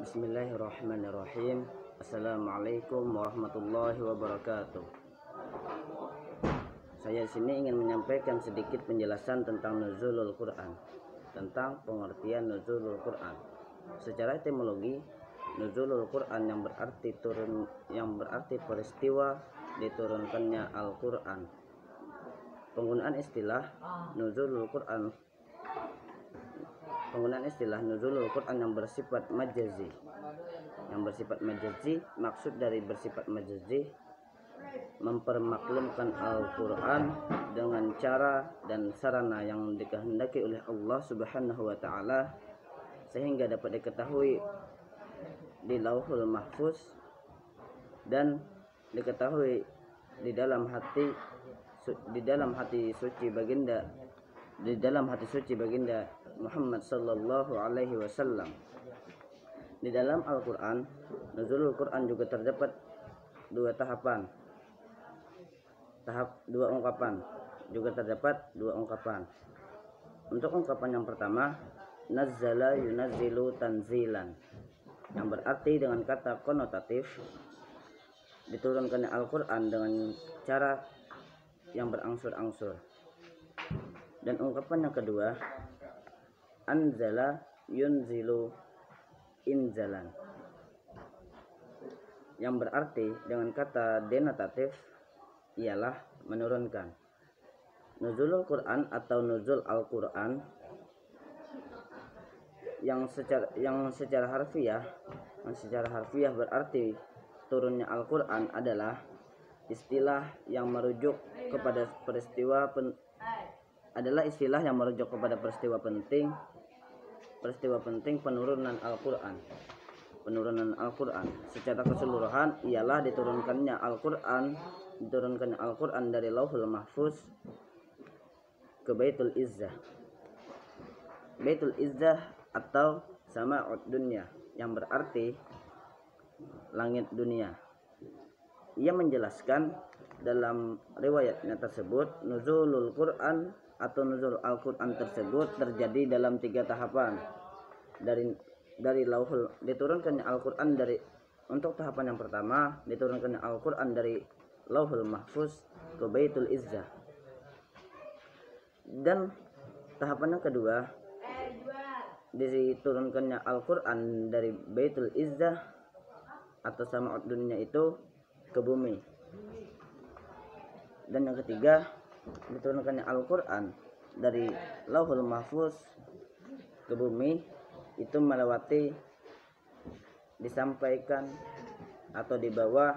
Bismillahirrahmanirrahim. Assalamualaikum warahmatullahi wabarakatuh. Saya di sini ingin menyampaikan sedikit penjelasan tentang nuzulul Quran, tentang pengertian nuzulul Quran. Secara etimologi, nuzulul Quran yang berarti peristiwa diturunkannya Al-Quran. Penggunaan istilah nuzulul Quran yang bersifat majazi. Maksud dari bersifat majazi, mempermaklumkan Al-Quran dengan cara dan sarana yang dikehendaki oleh Allah Subhanahu wa Ta'ala, sehingga dapat diketahui di Lauhul Mahfuz dan diketahui di dalam hati suci baginda Muhammad sallallahu alaihi wasallam. Di dalam Al-Quran, nuzulul Quran juga terdapat dua ungkapan. Untuk ungkapan yang pertama, nazzala yunazzilu tanzilan, yang berarti dengan kata konotatif, diturunkannya Al-Quran dengan cara yang berangsur-angsur. Dan ungkapan yang kedua, anzala yunzilu inzalan, yang berarti dengan kata denotatif, ialah menurunkan. Nuzulul Quran atau nuzul Al-Quran yang secara harfiah berarti turunnya Al-Quran adalah istilah yang merujuk kepada peristiwa penting penurunan Al-Quran. Secara keseluruhan ialah diturunkannya Al-Quran dari Lauhul Mahfuz ke Baitul Izzah atau Sama'ud Dunya, yang berarti langit dunia. Ia menjelaskan dalam riwayatnya tersebut, nuzulul Quran atau nuzul Al-Quran tersebut terjadi dalam 3 tahapan. Dari Lauhul diturunkannya Al-Quran untuk tahapan yang pertama, diturunkannya Al-Quran dari Lauhul Mahfuz ke Baitul Izzah. Dan tahapan yang kedua, diturunkannya Al-Quran dari Baitul Izzah atau Sama'ud Dunya itu ke bumi. Dan yang ketiga, diturunkannya Al-Quran dari Lauhul Mahfuz ke bumi itu disampaikan atau dibawa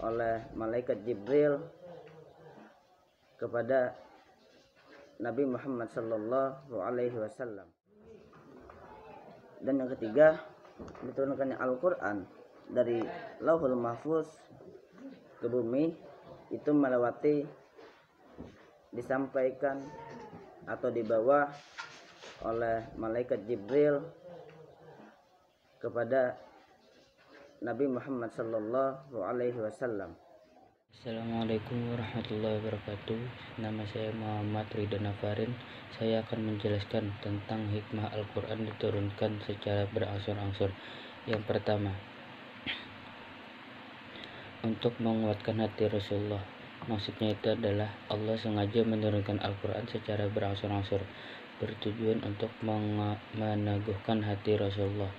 oleh malaikat Jibril kepada Nabi Muhammad sallallahu alaihi wasallam. Dan yang ketiga, diturunkannya Al-Quran dari Lauhul Mahfuz ke bumi itu disampaikan atau dibawa oleh malaikat Jibril kepada Nabi Muhammad sallallahu alaihi wasallam. Assalamualaikum warahmatullahi wabarakatuh. Nama saya Muhammad Ridha Nafarin. Saya akan menjelaskan tentang hikmah Al-Quran diturunkan secara berangsur-angsur. Yang pertama, untuk menguatkan hati Rasulullah. Maksudnya itu adalah Allah sengaja menurunkan Al-Quran secara berangsur-angsur, bertujuan untuk meneguhkan hati Rasulullah.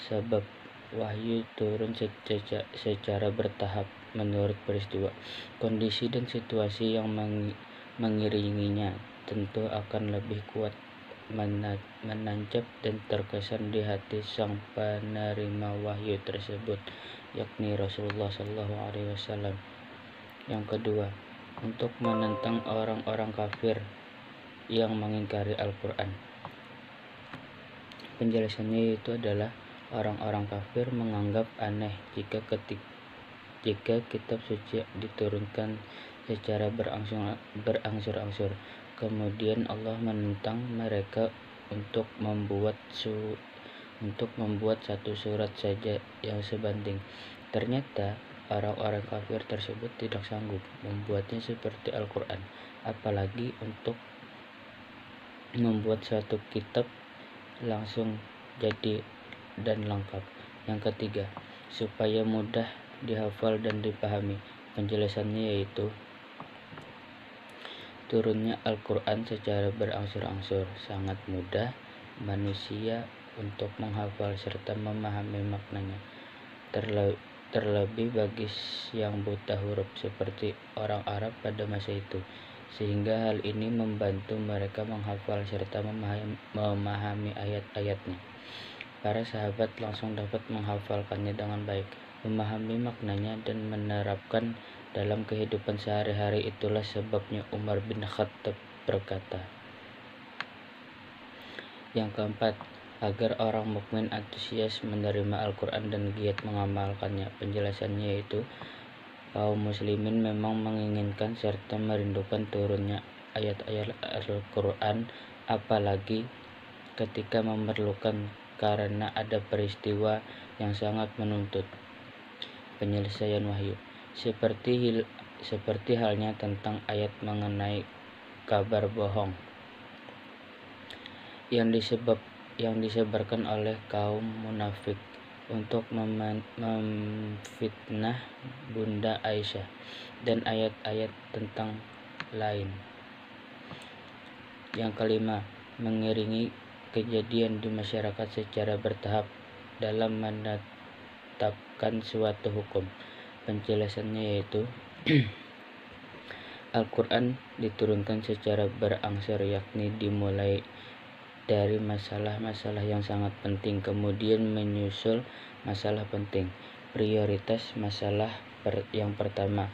Sebab wahyu turun secara bertahap menurut peristiwa, kondisi dan situasi yang mengiringinya tentu akan lebih kuat menancap dan terkesan di hati sang penerima wahyu tersebut, yakni Rasulullah SAW. Yang kedua, untuk menentang orang-orang kafir yang mengingkari Al-Quran. Penjelasannya itu adalah orang-orang kafir menganggap aneh jika kitab suci diturunkan secara berangsur-angsur. Kemudian Allah menentang mereka untuk membuat satu surat saja yang sebanding. Ternyata orang-orang kafir tersebut tidak sanggup membuatnya seperti Al-Quran, apalagi untuk membuat suatu kitab langsung jadi dan lengkap. Yang ketiga, supaya mudah dihafal dan dipahami. Penjelasannya yaitu turunnya Al-Quran secara berangsur-angsur sangat mudah manusia untuk menghafal serta memahami maknanya. Terlebih bagi yang buta huruf seperti orang Arab pada masa itu, sehingga hal ini membantu mereka menghafal serta memahami ayat-ayatnya. Para sahabat langsung dapat menghafalkannya dengan baik, memahami maknanya dan menerapkan dalam kehidupan sehari-hari. Itulah sebabnya Umar bin Khattab berkata. Yang keempat, agar orang mukmin antusias menerima Al-Quran dan giat mengamalkannya. Penjelasannya yaitu kaum muslimin memang menginginkan serta merindukan turunnya ayat-ayat Al-Quran, apalagi ketika memerlukan, karena ada peristiwa yang sangat menuntut penyelesaian wahyu, seperti halnya tentang ayat mengenai kabar bohong yang disebarkan oleh kaum munafik untuk memfitnah Bunda Aisyah, dan ayat-ayat tentang lain. Yang kelima, mengiringi kejadian di masyarakat secara bertahap dalam menetapkan suatu hukum. Penjelasannya yaitu Al-Quran diturunkan secara berangsur, yakni dimulai dari masalah-masalah yang sangat penting, kemudian menyusul masalah penting. Prioritas masalah yang pertama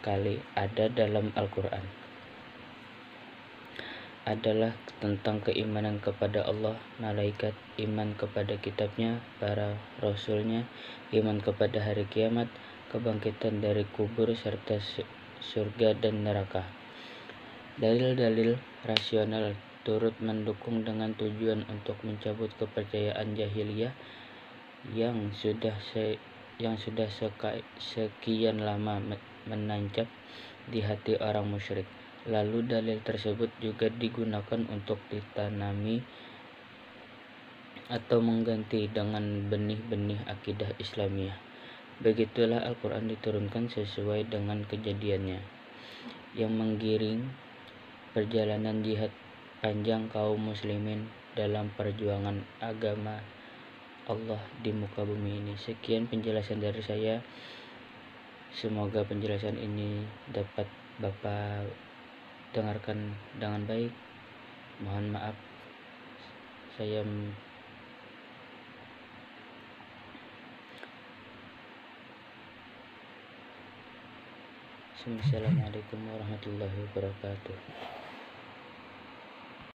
kali ada dalam Al-Quran adalah tentang keimanan kepada Allah, malaikat, iman kepada kitabnya, para rasulnya, iman kepada hari kiamat, kebangkitan dari kubur, serta surga dan neraka. Dalil-dalil rasional turut mendukung dengan tujuan untuk mencabut kepercayaan jahiliyah yang sudah sekian lama menancap di hati orang musyrik. Lalu dalil tersebut juga digunakan untuk ditanami atau mengganti dengan benih-benih akidah Islamiyah. Begitulah Al-Quran diturunkan sesuai dengan kejadiannya, yang menggiring perjalanan jihad panjang kaum muslimin dalam perjuangan agama Allah di muka bumi ini. Sekian penjelasan dari saya. Semoga penjelasan ini dapat Bapak dengarkan dengan baik. Mohon maaf saya Assalamualaikum warahmatullahi wabarakatuh.